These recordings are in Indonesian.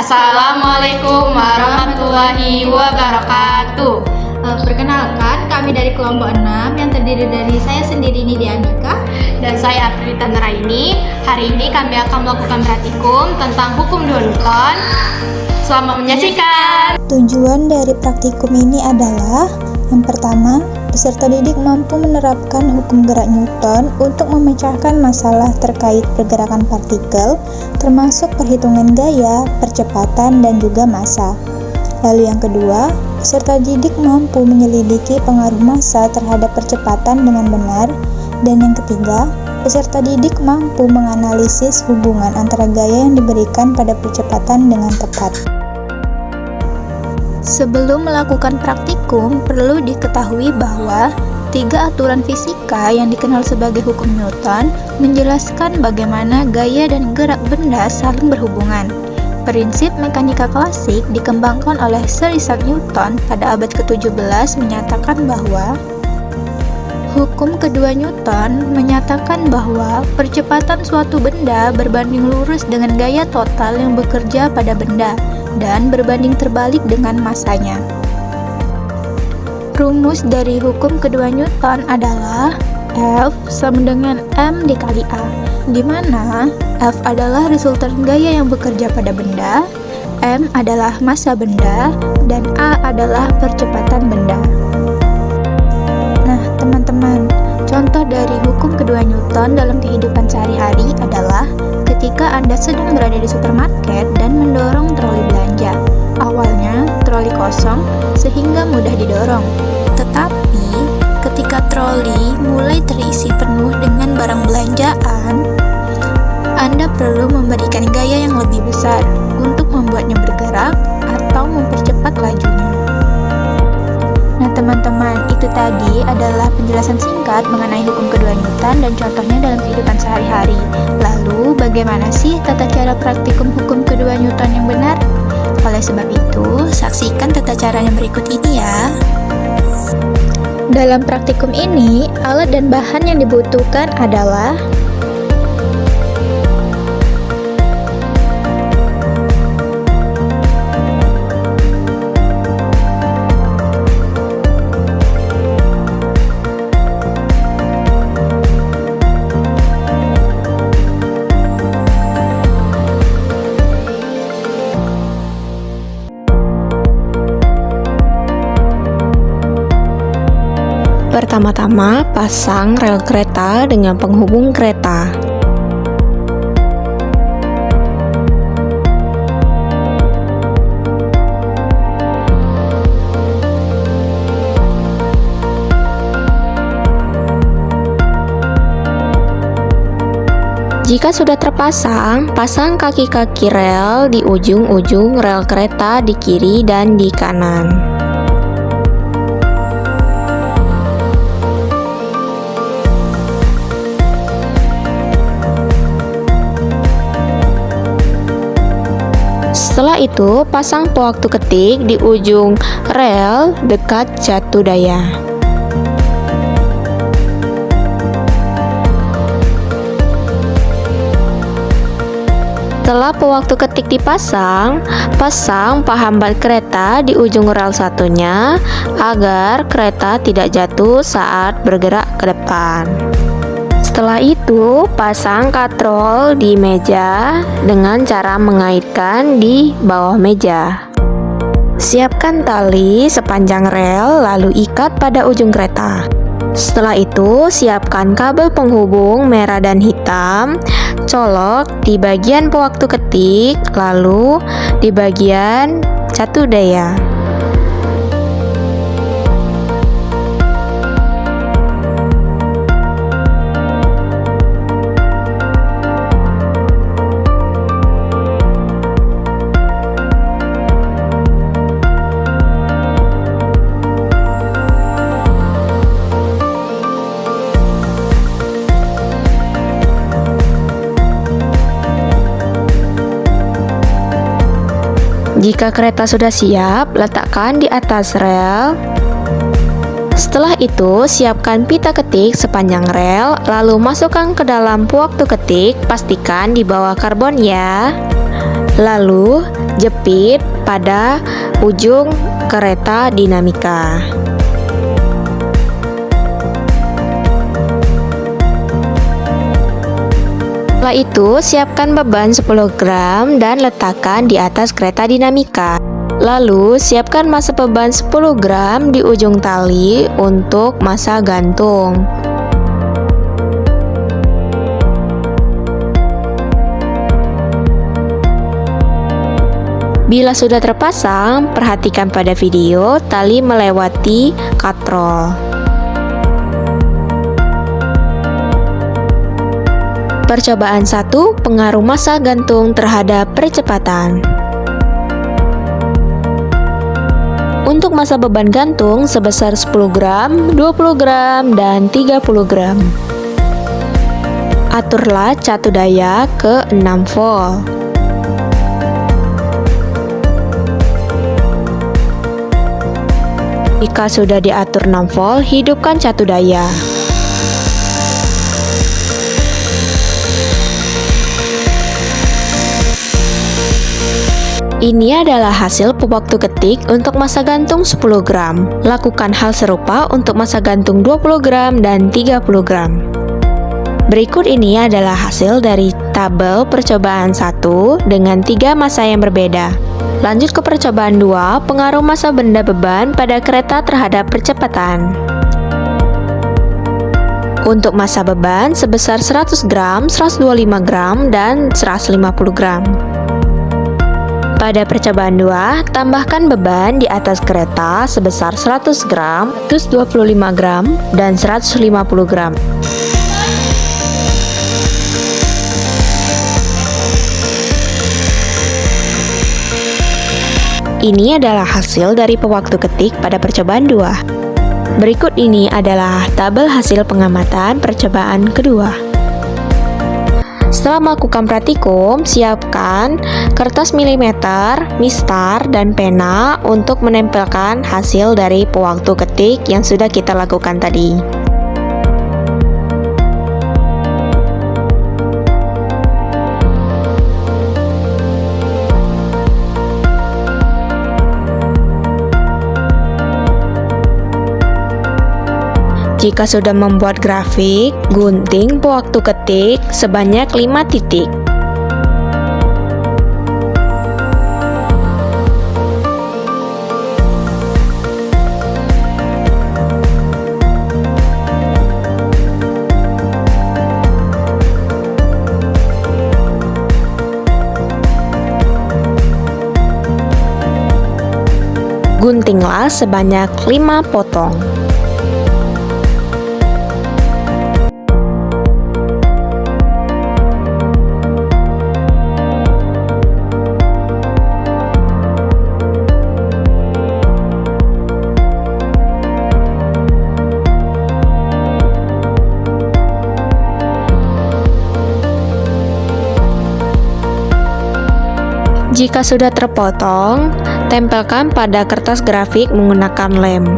Assalamualaikum warahmatullahi wabarakatuh. Perkenalkan, kami dari kelompok 6 yang terdiri dari saya sendiri Nidia Andika Dan saya Aprilita Nuraini. Hari ini kami akan melakukan praktikum tentang hukum 2 Newton. Selamat menyaksikan. Tujuan dari praktikum ini adalah yang pertama, peserta didik mampu menerapkan hukum gerak Newton untuk memecahkan masalah terkait pergerakan partikel, termasuk perhitungan gaya, percepatan, dan juga massa. Lalu yang kedua, peserta didik mampu menyelidiki pengaruh massa terhadap percepatan dengan benar. Dan yang ketiga, peserta didik mampu menganalisis hubungan antara gaya yang diberikan pada percepatan dengan tepat. Sebelum melakukan praktikum, perlu diketahui bahwa 3 aturan fisika yang dikenal sebagai hukum Newton menjelaskan bagaimana gaya dan gerak benda saling berhubungan. Prinsip mekanika klasik dikembangkan oleh Sir Isaac Newton pada abad ke-17 menyatakan bahwa hukum kedua Newton menyatakan bahwa percepatan suatu benda berbanding lurus dengan gaya total yang bekerja pada benda dan berbanding terbalik dengan massanya. Rumus dari hukum kedua Newton adalah F sama dengan M dikali A, di mana F adalah resultan gaya yang bekerja pada benda, M adalah massa benda, dan A adalah percepatan benda. Nah, teman-teman, contoh dari hukum kedua Newton dalam kehidupan sehari-hari adalah ketika Anda sedang berada di supermarket dan mendorong troli belanja. Awalnya, troli kosong sehingga mudah didorong. Tetapi, ketika troli mulai terisi penuh dengan barang belanjaan, Anda perlu memberikan gaya yang lebih besar untuk membuatnya bergerak atau mempercepat lajunya. Nah, teman-teman, itu tadi adalah penjelasan singkat mengenai hukum kedua Newton dan contohnya dalam kehidupan sehari-hari. Lalu, bagaimana sih tata cara praktikum hukum kedua Newton yang benar? Oleh sebab itu, saksikan tata cara yang berikut ini ya. Dalam praktikum ini, alat dan bahan yang dibutuhkan adalah pertama-tama, pasang rel kereta dengan penghubung kereta. Jika sudah terpasang, pasang kaki-kaki rel di ujung-ujung rel kereta di kiri dan di kanan. Setelah itu, pasang pewaktu ketik di ujung rel dekat jatuh daya. Setelah pewaktu ketik dipasang, pasang penghambat kereta di ujung rel satunya agar kereta tidak jatuh saat bergerak ke depan. Setelah itu, pasang katrol di meja dengan cara mengaitkan di bawah meja. Siapkan tali sepanjang rel lalu ikat pada ujung kereta. Setelah itu, siapkan kabel penghubung merah dan hitam, colok di bagian pewaktu ketik, lalu di bagian catu daya. Jika kereta sudah siap, letakkan di atas rel. Setelah itu, siapkan pita ketik sepanjang rel, lalu masukkan ke dalam pewaktu ketik, pastikan di bawah karbon ya. Lalu, jepit pada ujung kereta dinamika. Setelah itu, siapkan beban 10 gram dan letakkan di atas kereta dinamika. Lalu, siapkan massa beban 10 gram di ujung tali untuk massa gantung. Bila sudah terpasang, perhatikan pada video tali melewati katrol. Percobaan 1, pengaruh massa gantung terhadap percepatan. Untuk massa beban gantung sebesar 10 gram, 20 gram, dan 30 gram. Aturlah catu daya ke 6 volt. Jika sudah diatur 6 volt, hidupkan catu daya. Ini adalah hasil pewaktu ketik untuk massa gantung 10 gram. Lakukan hal serupa untuk massa gantung 20 gram dan 30 gram. Berikut ini adalah hasil dari tabel percobaan 1 dengan 3 massa yang berbeda. Lanjut ke percobaan 2, pengaruh massa benda beban pada kereta terhadap percepatan. Untuk massa beban sebesar 100 gram, 125 gram, dan 150 gram. Pada percobaan 2, tambahkan beban di atas kereta sebesar 100 gram, 125 gram, dan 150 gram. Ini adalah hasil dari pewaktu ketik pada percobaan 2. Berikut ini adalah tabel hasil pengamatan percobaan kedua. Setelah melakukan praktikum, siapkan kertas milimeter, mistar, dan pena untuk menempelkan hasil dari pewaktu ketik yang sudah kita lakukan tadi. Jika sudah membuat grafik, gunting pewaktu ketik sebanyak 5 titik. Guntinglah sebanyak 5 potong. Jika sudah terpotong, tempelkan pada kertas grafik menggunakan lem.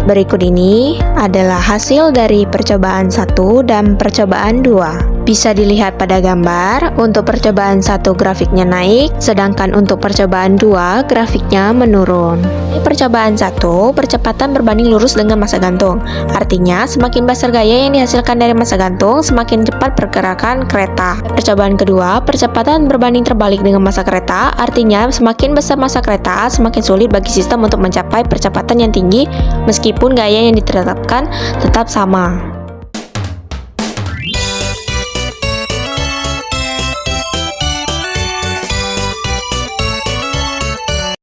Berikut ini adalah hasil dari percobaan 1 dan percobaan 2. Bisa dilihat pada gambar, untuk percobaan 1 grafiknya naik, sedangkan untuk percobaan 2 grafiknya menurun. Di percobaan 1, percepatan berbanding lurus dengan massa gantung. Artinya, semakin besar gaya yang dihasilkan dari massa gantung, semakin cepat pergerakan kereta. Percobaan kedua, percepatan berbanding terbalik dengan massa kereta. Artinya, semakin besar massa kereta, semakin sulit bagi sistem untuk mencapai percepatan yang tinggi meskipun gaya yang ditetapkan tetap sama.